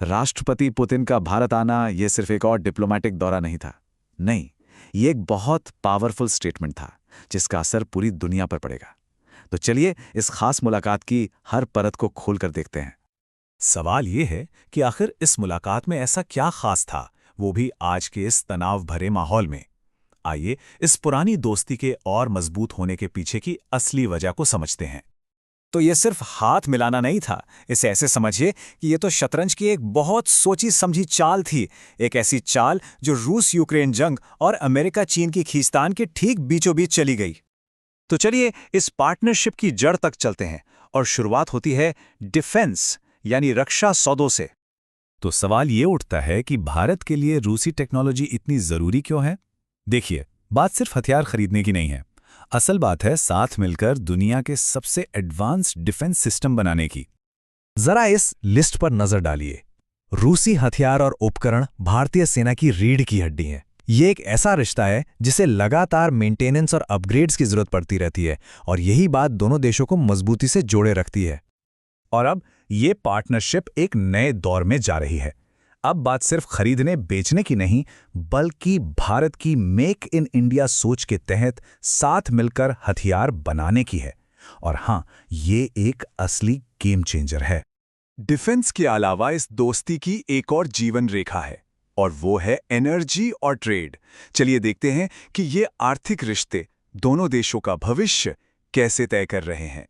राष्ट्रपति पुतिन का भारत आना ये सिर्फ एक और डिप्लोमेटिक दौरा नहीं था। नहीं, ये एक बहुत पावरफुल स्टेटमेंट था जिसका असर पूरी दुनिया पर पड़ेगा। तो चलिए इस खास मुलाकात की हर परत को खोलकर देखते हैं। सवाल ये है कि आखिर इस मुलाकात में ऐसा क्या खास था, वो भी आज के इस तनाव भरे माहौल में। आइए इस पुरानी दोस्ती के और मजबूत होने के पीछे की असली वजह को समझते हैं। तो ये सिर्फ हाथ मिलाना नहीं था, इसे ऐसे समझिए कि ये तो शतरंज की एक बहुत सोची समझी चाल थी। एक ऐसी चाल जो रूस यूक्रेन जंग और अमेरिका चीन की खींचतान के ठीक बीचों बीच चली गई। तो चलिए इस पार्टनरशिप की जड़ तक चलते हैं और शुरुआत होती है डिफेंस यानी रक्षा सौदों से। तो सवाल ये उठता है कि भारत के लिए रूसी टेक्नोलॉजी इतनी जरूरी क्यों है। देखिए, बात सिर्फ हथियार खरीदने की नहीं है। असल बात है साथ मिलकर दुनिया के सबसे एडवांस्ड डिफेंस सिस्टम बनाने की। जरा इस लिस्ट पर नजर डालिए। रूसी हथियार और उपकरण भारतीय सेना की रीढ़ की हड्डी हैं। ये एक ऐसा रिश्ता है जिसे लगातार मेंटेनेंस और अपग्रेड्स की जरूरत पड़ती रहती है, और यही बात दोनों देशों को मजबूती से जोड़े रखती है। और अब ये पार्टनरशिप एक नए दौर में जा रही है। अब बात सिर्फ खरीदने बेचने की नहीं, बल्कि भारत की मेक इन इंडिया सोच के तहत साथ मिलकर हथियार बनाने की है। और हाँ, ये एक असली गेम चेंजर है। डिफेंस के अलावा इस दोस्ती की एक और जीवन रेखा है, और वो है एनर्जी और ट्रेड। चलिए देखते हैं कि ये आर्थिक रिश्ते दोनों देशों का भविष्य कैसे तय कर रहे हैं।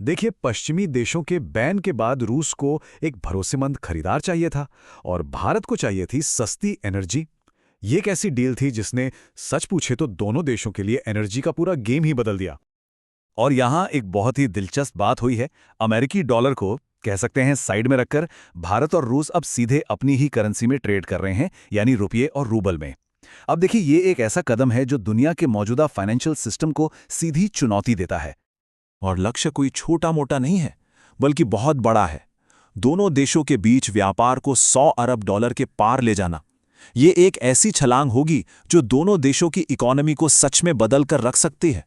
देखिए, पश्चिमी देशों के बैन के बाद रूस को एक भरोसेमंद खरीदार चाहिए था, और भारत को चाहिए थी सस्ती एनर्जी। ये एक ऐसी डील थी जिसने सच पूछे तो दोनों देशों के लिए एनर्जी का पूरा गेम ही बदल दिया। और यहाँ एक बहुत ही दिलचस्प बात हुई है। अमेरिकी डॉलर को कह सकते हैं साइड में रखकर भारत और रूस अब सीधे अपनी ही करेंसी में ट्रेड कर रहे हैं, यानी रुपये और रूबल में। अब देखिए, ये एक ऐसा कदम है जो दुनिया के मौजूदा फाइनेंशियल सिस्टम को सीधी चुनौती देता है। और लक्ष्य कोई छोटा मोटा नहीं है, बल्कि बहुत बड़ा है। दोनों देशों के बीच व्यापार को 100 अरब डॉलर के पार ले जाना। ये एक ऐसी छलांग होगी जो दोनों देशों की इकोनॉमी को सच में बदल कर रख सकती है।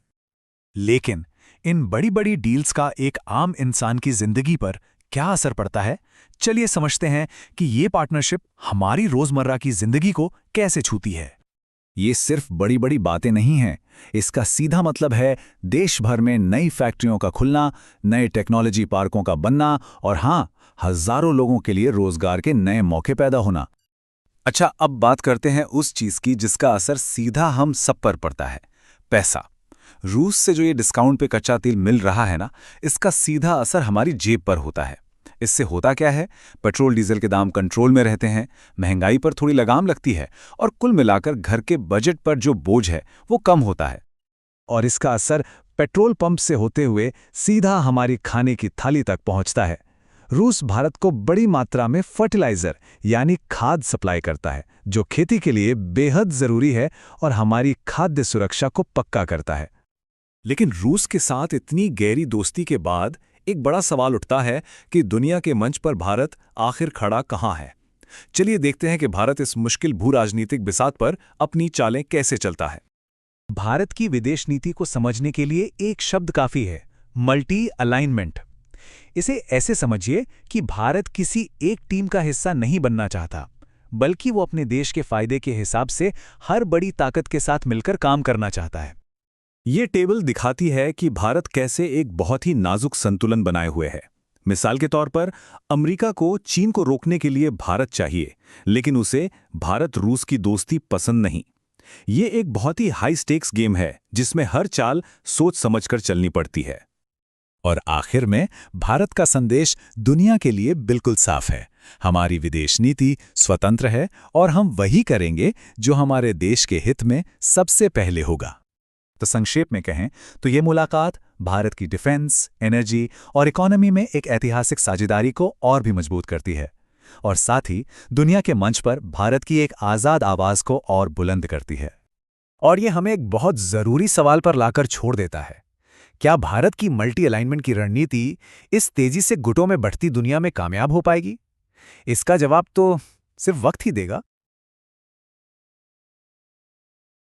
लेकिन इन बड़ी बड़ी डील्स का एक आम इंसान की जिंदगी पर क्या असर पड़ता है, चलिए समझते हैं कि ये पार्टनरशिप हमारी रोजमर्रा की जिंदगी को कैसे छूती है। ये सिर्फ बड़ी बड़ी बातें नहीं हैं। इसका सीधा मतलब है देश भर में नई फैक्ट्रियों का खुलना, नए टेक्नोलॉजी पार्कों का बनना, और हाँ, हजारों लोगों के लिए रोजगार के नए मौके पैदा होना। अच्छा, अब बात करते हैं उस चीज की जिसका असर सीधा हम सब पर पड़ता है, पैसा। रूस से जो ये डिस्काउंट पे कच्चा तेल मिल रहा है ना, इसका सीधा असर हमारी जेब पर होता है। इससे होता क्या है, पेट्रोल डीजल के दाम कंट्रोल में रहते हैं, महंगाई पर थोड़ी लगाम लगती है, और कुल मिलाकर घर के बजट पर जो बोझ है वो कम होता है। और इसका असर पेट्रोल पंप से होते हुए सीधा हमारी खाने की थाली तक पहुंचता है। रूस भारत को बड़ी मात्रा में फर्टिलाइजर यानी खाद सप्लाई करता है, जो खेती के लिए बेहद जरूरी है और हमारी खाद्य सुरक्षा को पक्का करता है। लेकिन रूस के साथ इतनी गहरी दोस्ती के बाद एक बड़ा सवाल उठता है कि दुनिया के मंच पर भारत आखिर खड़ा कहाँ है। चलिए देखते हैं कि भारत इस मुश्किल भू राजनीतिक बिसात पर अपनी चालें कैसे चलता है। भारत की विदेश नीति को समझने के लिए एक शब्द काफी है, मल्टी अलाइनमेंट। इसे ऐसे समझिए कि भारत किसी एक टीम का हिस्सा नहीं बनना चाहता, बल्कि वो अपने देश के फायदे के हिसाब से हर बड़ी ताकत के साथ मिलकर काम करना चाहता है। ये टेबल दिखाती है कि भारत कैसे एक बहुत ही नाजुक संतुलन बनाए हुए है। मिसाल के तौर पर अमेरिका को चीन को रोकने के लिए भारत चाहिए, लेकिन उसे भारत रूस की दोस्ती पसंद नहीं। ये एक बहुत ही हाई स्टेक्स गेम है जिसमें हर चाल सोच समझकर चलनी पड़ती है। और आखिर में भारत का संदेश दुनिया के लिए बिल्कुल साफ है। हमारी विदेश नीति स्वतंत्र है और हम वही करेंगे जो हमारे देश के हित में सबसे पहले होगा। तो संक्षेप में कहें तो ये मुलाकात भारत की डिफेंस, एनर्जी और इकोनॉमी में एक ऐतिहासिक साझेदारी को और भी मजबूत करती है, और साथ ही दुनिया के मंच पर भारत की एक आज़ाद आवाज़ को और बुलंद करती है। और ये हमें एक बहुत ज़रूरी सवाल पर लाकर छोड़ देता है, क्या भारत की मल्टी अलाइनमेंट की रणनीति इस तेजी से गुटों में बढ़ती दुनिया में कामयाब हो पाएगी? इसका जवाब तो सिर्फ वक्त ही देगा।